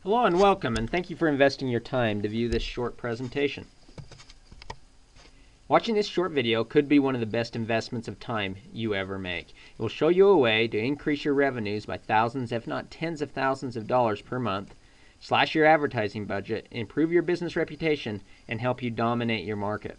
Hello and welcome, and thank you for investing your time to view this short presentation. Watching this short video could be one of the best investments of time you ever make. It will show you a way to increase your revenues by thousands, if not tens of thousands of dollars per month, slash your advertising budget, improve your business reputation, and help you dominate your market.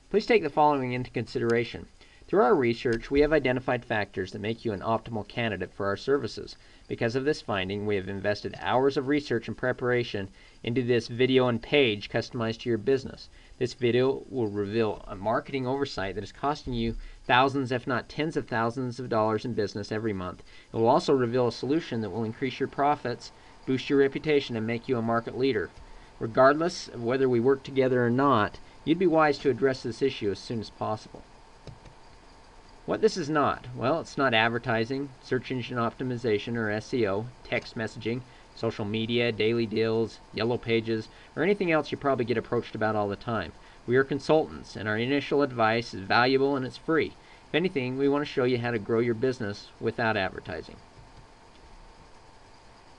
Please take the following into consideration. Through our research, we have identified factors that make you an optimal candidate for our services. Because of this finding, we have invested hours of research and preparation into this video and page customized to your business. This video will reveal a marketing oversight that is costing you thousands, if not tens of thousands of dollars in business every month. It will also reveal a solution that will increase your profits, boost your reputation, and make you a market leader. Regardless of whether we work together or not, you'd be wise to address this issue as soon as possible. What this is not? Well, it's not advertising, search engine optimization or SEO, text messaging, social media, daily deals, yellow pages, or anything else you probably get approached about all the time. We are consultants, and our initial advice is valuable and it's free. If anything, we want to show you how to grow your business without advertising.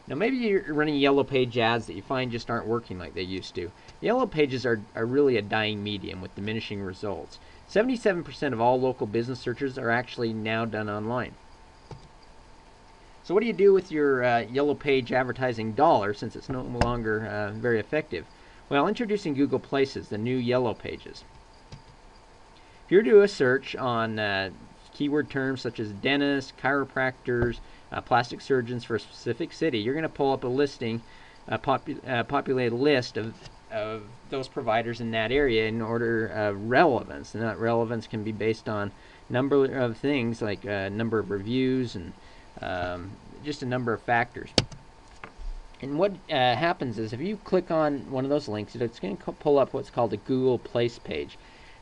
Now maybe you're running yellow page ads that you find just aren't working like they used to. Yellow pages are really a dying medium with diminishing results. 77% of all local business searches are actually now done online. So what do you do with your yellow page advertising dollar since it's no longer very effective? Well, introducing Google Places, the new yellow pages. If you do a search on keyword terms such as dentists, chiropractors, plastic surgeons for a specific city, you're going to pull up a listing, populated list of those providers in that area in order of relevance. And that relevance can be based on number of things like number of reviews and just a number of factors. And what happens is if you click on one of those links, it's going to pull up what's called a Google Place page.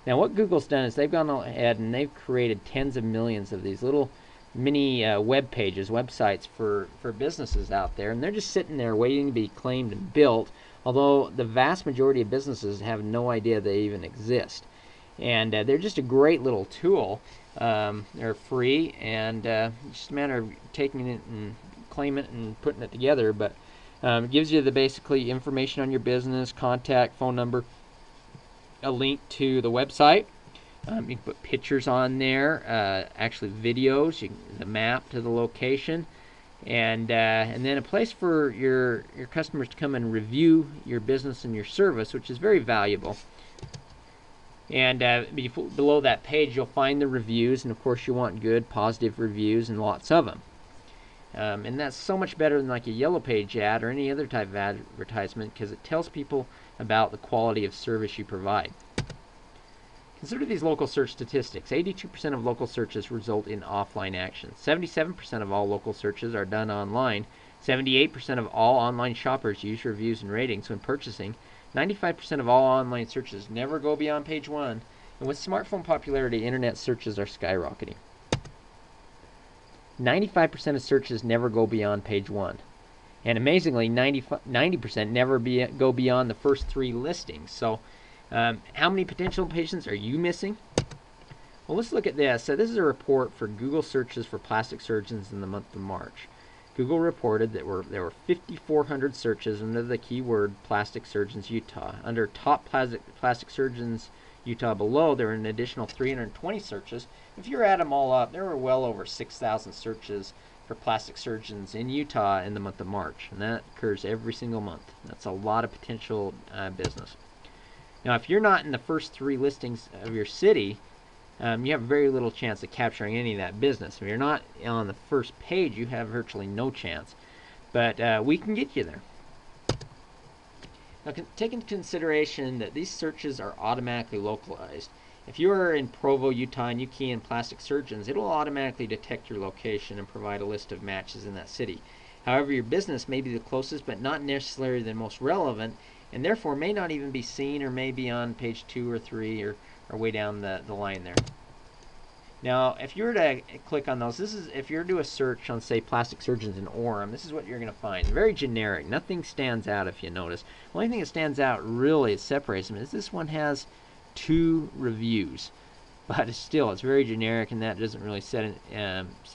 Now what Google's done is they've gone ahead and they've created tens of millions of these little mini web pages, websites for businesses out there, and they're just sitting there waiting to be claimed and built, although the vast majority of businesses have no idea they even exist. And they're just a great little tool. They're free, and it's just a matter of taking it and claiming it and putting it together. But it gives you the basically information on your business, contact, phone number, a link to the website. You can put pictures on there, actually videos, the map to the location, and then a place for your customers to come and review your business and your service, which is very valuable. And below that page, you'll find the reviews, and of course you want good, positive reviews and lots of them. And that's so much better than like a yellow page ad or any other type of advertisement because it tells people about the quality of service you provide. Consider these local search statistics. 82% of local searches result in offline actions. 77% of all local searches are done online. 78% of all online shoppers use reviews and ratings when purchasing. 95% of all online searches never go beyond page 1. And with smartphone popularity, internet searches are skyrocketing. 95% of searches never go beyond page 1. And amazingly, 90% never go beyond the first 3 listings. So how many potential patients are you missing? Well, let's look at this. So this is a report for Google searches for plastic surgeons in the month of March. Google reported that there were 5,400 searches under the keyword plastic surgeons Utah. Under top plastic surgeons Utah below, there were an additional 320 searches. If you add them all up, there were well over 6,000 searches for plastic surgeons in Utah in the month of March. And that occurs every single month. That's a lot of potential business. Now, if you're not in the first 3 listings of your city, you have very little chance of capturing any of that business. If you're not on the first page, you have virtually no chance. But we can get you there. Now, take into consideration that these searches are automatically localized. If you are in Provo, Utah, and you key in plastic surgeons, it will automatically detect your location and provide a list of matches in that city. However, your business may be the closest, but not necessarily the most relevant, and therefore may not even be seen or may be on page 2 or 3 or way down the line there. Now, if you were to click on those, this is if you were to do a search on, say, plastic surgeons in Orem, this is what you're going to find. Very generic. Nothing stands out if you notice. The only thing that stands out really, it separates them, is this one has 2 reviews. But it's very generic, and that doesn't really set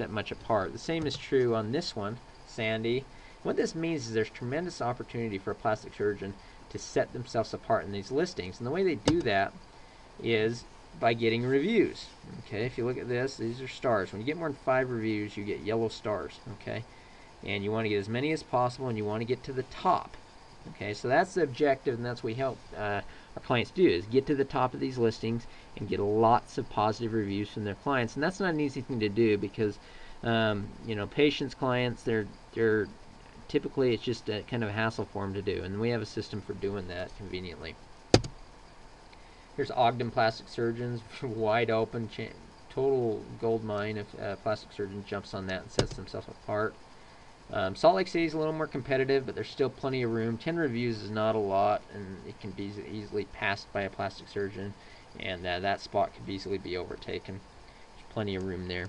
much apart. The same is true on this one, Sandy. What this means is there's tremendous opportunity for a plastic surgeon to set themselves apart in these listings. And the way they do that is by getting reviews. Okay, if you look at this, these are stars. When you get more than 5 reviews, you get yellow stars. Okay, and you want to get as many as possible, and you want to get to the top. Okay, so that's the objective, and that's what we help our clients do, is get to the top of these listings and get lots of positive reviews from their clients. And that's not an easy thing to do because patients, clients, they're typically, it's just a kind of a hassle for them to do, and we have a system for doing that conveniently. Here's Ogden Plastic Surgeons, wide open, total gold mine if a plastic surgeon jumps on that and sets themselves apart. Salt Lake City is a little more competitive, but there's still plenty of room. 10 reviews is not a lot, and it can be easily passed by a plastic surgeon, and that spot could easily be overtaken. There's plenty of room there.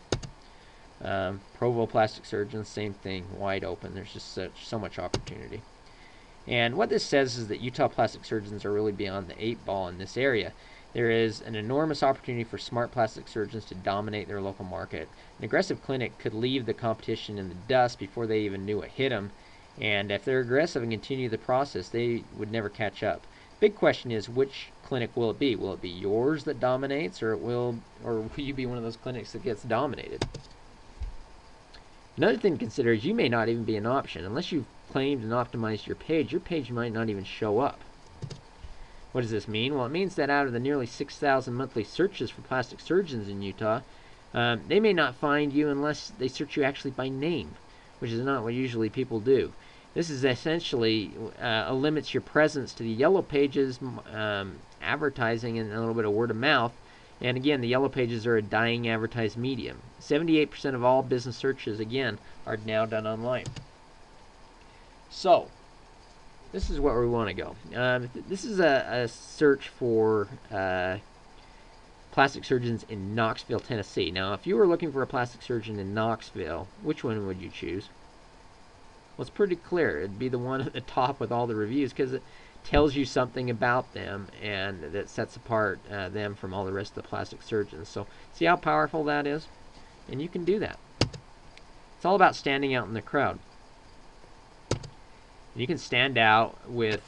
Provo Plastic Surgeons, same thing, wide open. There's just so much opportunity. And what this says is that Utah plastic surgeons are really beyond the 8 ball in this area. There is an enormous opportunity for smart plastic surgeons to dominate their local market. An aggressive clinic could leave the competition in the dust before they even knew it hit them. And if they're aggressive and continue the process, they would never catch up. Big question is, which clinic will it be? Will it be yours that dominates, or will you be one of those clinics that gets dominated? Another thing to consider is you may not even be an option. Unless you've claimed and optimized your page might not even show up. What does this mean? Well, it means that out of the nearly 6,000 monthly searches for plastic surgeons in Utah, they may not find you unless they search you actually by name, which is not what usually people do. This is essentially limits your presence to the yellow pages, advertising, and a little bit of word of mouth. And again, the yellow pages are a dying advertised medium. 78% of all business searches, again, are now done online. So, this is where we want to go. This is a search for plastic surgeons in Knoxville, Tennessee. Now, if you were looking for a plastic surgeon in Knoxville, which one would you choose? Well, it's pretty clear. It'd be the one at the top with all the reviews because it tells you something about them and that sets apart them from all the rest of the plastic surgeons. So, see how powerful that is? And you can do that. It's all about standing out in the crowd. You can stand out with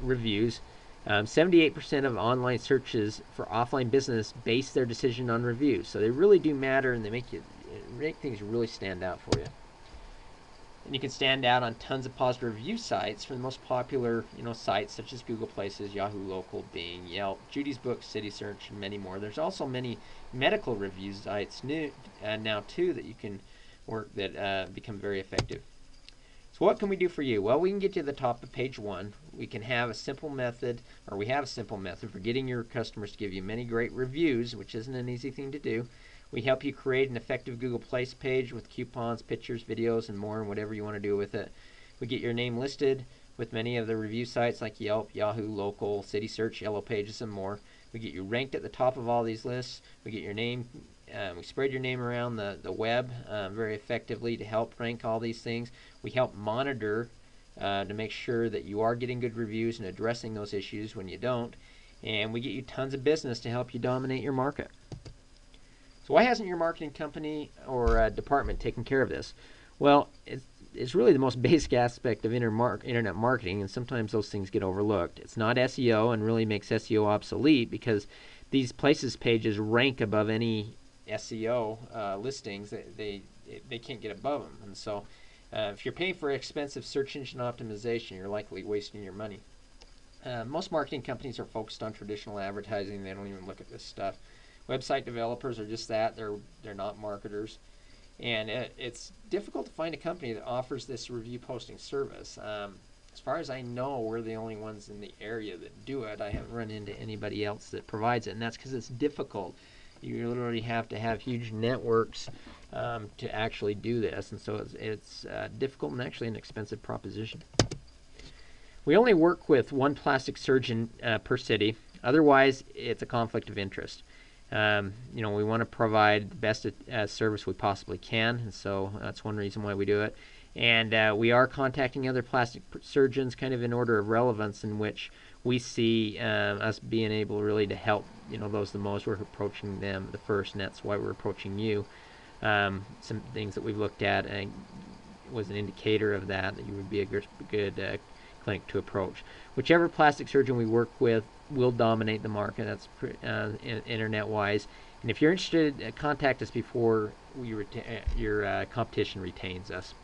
reviews. 78% of online searches for offline business base their decision on reviews. So they really do matter, and they make things really stand out for you. And you can stand out on tons of positive review sites for the most popular sites such as Google Places, Yahoo Local, Bing, Yelp, Judy's Books, City Search, and many more. There's also many medical review sites now too that you can work that become very effective. So what can we do for you? Well, we can get you to the top of page 1. We can have a simple method, or we have a simple method for getting your customers to give you many great reviews, which isn't an easy thing to do. We help you create an effective Google Place page with coupons, pictures, videos, and more, and whatever you want to do with it. We get your name listed with many of the review sites like Yelp, Yahoo Local, City Search, Yellow Pages, and more. We get you ranked at the top of all these lists. We get your name. We spread your name around the web very effectively to help rank all these things. We help monitor to make sure that you are getting good reviews and addressing those issues when you don't. And we get you tons of business to help you dominate your market. So why hasn't your marketing company or department taken care of this? Well, it's really the most basic aspect of internet marketing, and sometimes those things get overlooked. It's not SEO and really makes SEO obsolete because these places pages rank above any SEO listings. They can't get above them. And so if you're paying for expensive search engine optimization, you're likely wasting your money. Most marketing companies are focused on traditional advertising. They don't even look at this stuff. Website developers are just that. They're not marketers. And it's difficult to find a company that offers this review posting service. As far as I know, we're the only ones in the area that do it. I haven't run into anybody else that provides it, and that's because it's difficult. You literally have to have huge networks to actually do this, and so it's difficult and actually an expensive proposition. We only work with one plastic surgeon per city. Otherwise, it's a conflict of interest. We want to provide the best service we possibly can, and so that's one reason why we do it. And we are contacting other plastic surgeons kind of in order of relevance in which we see us being able really to help those the most. We're approaching them the first, and that's why we're approaching you. Some things that we've looked at, and was an indicator of that you would be a good clinic to approach. Whichever plastic surgeon we work with will dominate the market. That's internet-wise. And if you're interested, contact us before your competition retains us.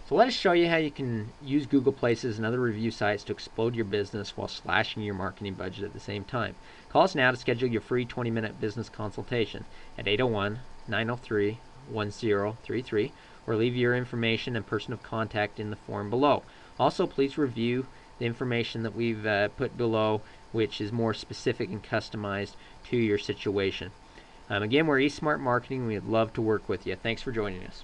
So let us show you how you can use Google Places and other review sites to explode your business while slashing your marketing budget at the same time. Call us now to schedule your free 20-minute business consultation at 801-903-1033 or leave your information and person of contact in the form below. Also, please review the information that we've put below, which is more specific and customized to your situation. Again, we're esmart Marketing. We'd love to work with you. Thanks for joining us.